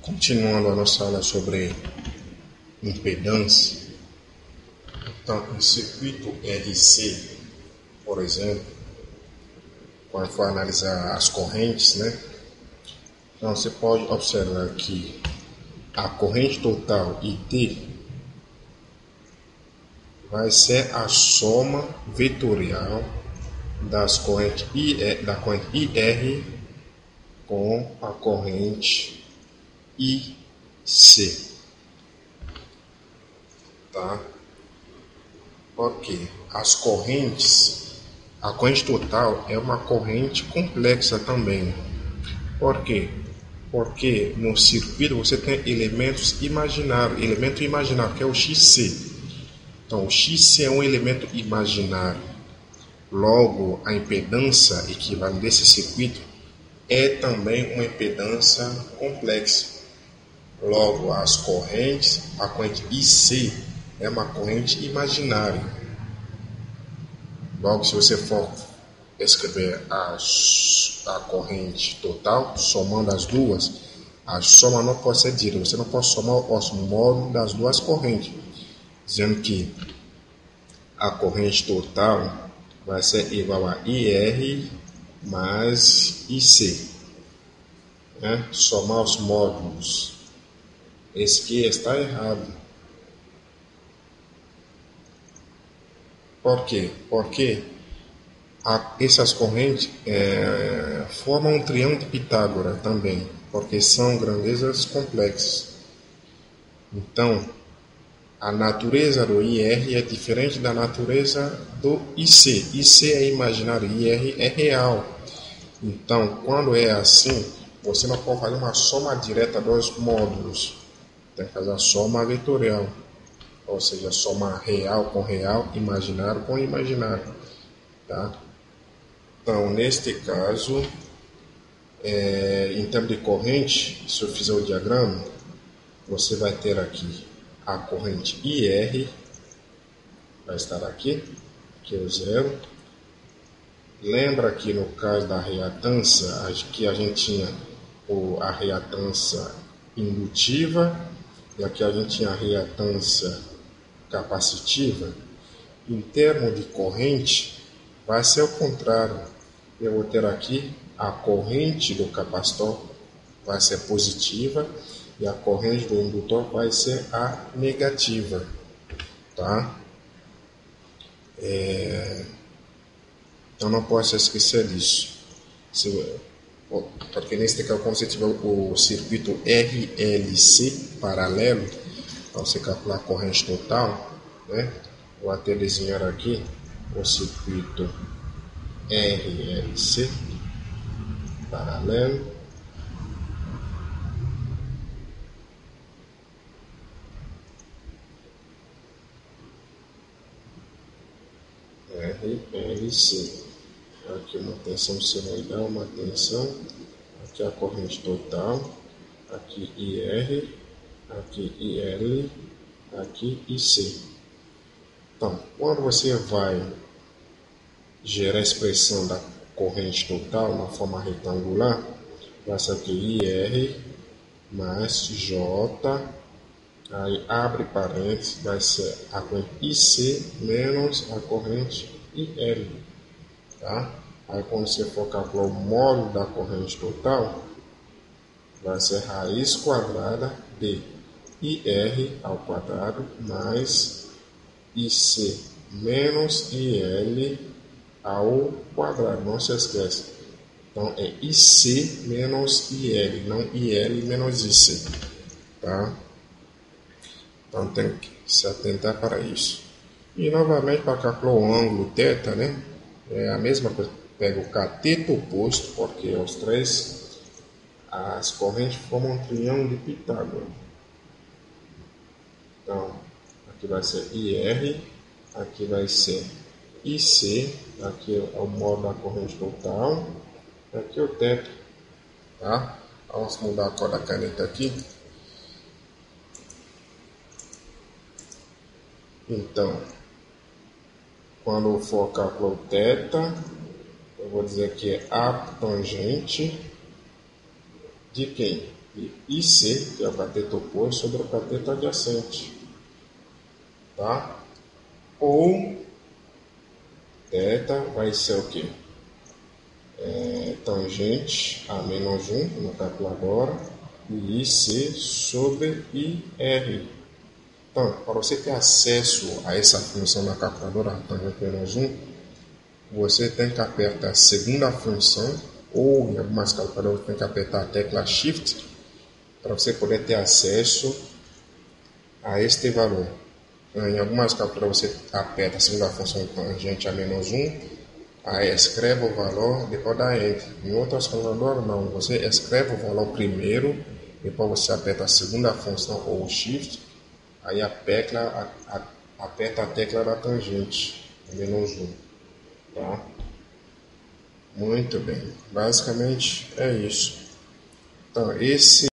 Continuando a nossa aula sobre impedância, então, no circuito RC, por exemplo, quando for analisar as correntes, né? Então, você pode observar que a corrente total IT vai ser a soma vetorial das correntes da corrente IR com a corrente IC, tá? Porque as correntes, a corrente total é uma corrente complexa também. Por quê? Porque no circuito você tem elementos imaginários, elemento imaginário que é o XC. Então o XC é um elemento imaginário. Logo, a impedância equivalente desse circuito é também uma impedância complexa. Logo, as correntes, a corrente IC é uma corrente imaginária. Logo, se você for escrever a corrente total, somando as duas, a soma não pode ser direta. Você não pode somar os módulos das duas correntes, dizendo que a corrente total vai ser igual a IR mais IC. Né? Somar os módulos. Esse aqui está errado. Por quê? Porque essas correntes formam um triângulo de Pitágoras também, porque são grandezas complexas. Então, a natureza do IR é diferente da natureza do IC. IC é imaginário, IR é real. Então, quando é assim, você não pode fazer uma soma direta dos módulos. Tem que fazer a soma vetorial. Ou seja, somar real com real, imaginário com imaginário. Tá? Então, neste caso, em termos de corrente, se eu fizer o diagrama, você vai ter aqui a corrente IR, vai estar aqui, que é o zero. Lembra que no caso da reatância, que a gente tinha a reatância indutiva, e aqui a gente tinha a reatância capacitiva. Em termos de corrente, vai ser o contrário. Eu vou ter aqui a corrente do capacitor vai ser positiva e a corrente do indutor vai ser a negativa, tá? Então não pode se esquecer disso. Porque nesse caso, quando você tiver o circuito RLC paralelo, para você calcular a corrente total, né? Vou até desenhar aqui o circuito RLC paralelo. RLC. Aqui uma tensão senoidal, uma tensão. Aqui a corrente total. Aqui IR. Aqui IL. Aqui IC. Então, quando você vai gerar a expressão da corrente total na forma retangular, vai ser aqui IR mais J, aí abre parênteses, vai ser a corrente IC menos a corrente IL, tá? Aí quando você for calcular o módulo da corrente total, vai ser raiz quadrada de IR ao quadrado mais IC menos IL ao quadrado, não se esquece. Então é IC menos IL, não IL menos IC, tá? Então tem que se atentar para isso. E novamente para calcular o ângulo θ, né? É a mesma coisa. Pega o cateto oposto, porque os três, as correntes formam um triângulo de Pitágoras. Então, aqui vai ser IR, aqui vai ser IC, aqui é o módulo da corrente total, aqui é o θ, tá? Vamos mudar a cor da caneta aqui. Então, quando for calcular o θ, eu vou dizer que é a tangente de quem? E IC, que é o cateto oposto, sobre o cateto adjacente. Tá? Ou θ vai ser o quê? Tangente a menos 1 no calculadora e IC sobre IR. Então, para você ter acesso a essa função na calculadora, tangente menos 1, você tem que apertar a segunda função, ou em algumas calculadoras tem que apertar a tecla Shift para você poder ter acesso a este valor. Em algumas calculadoras você aperta a segunda função tangente a menos 1, aí escreve o valor, depois dá Enter. Em outras calculadoras não, você escreve o valor primeiro, depois você aperta a segunda função ou Shift, aí aperta a tecla da tangente, menos 1. Tá? Muito bem. Basicamente é isso. Então, esse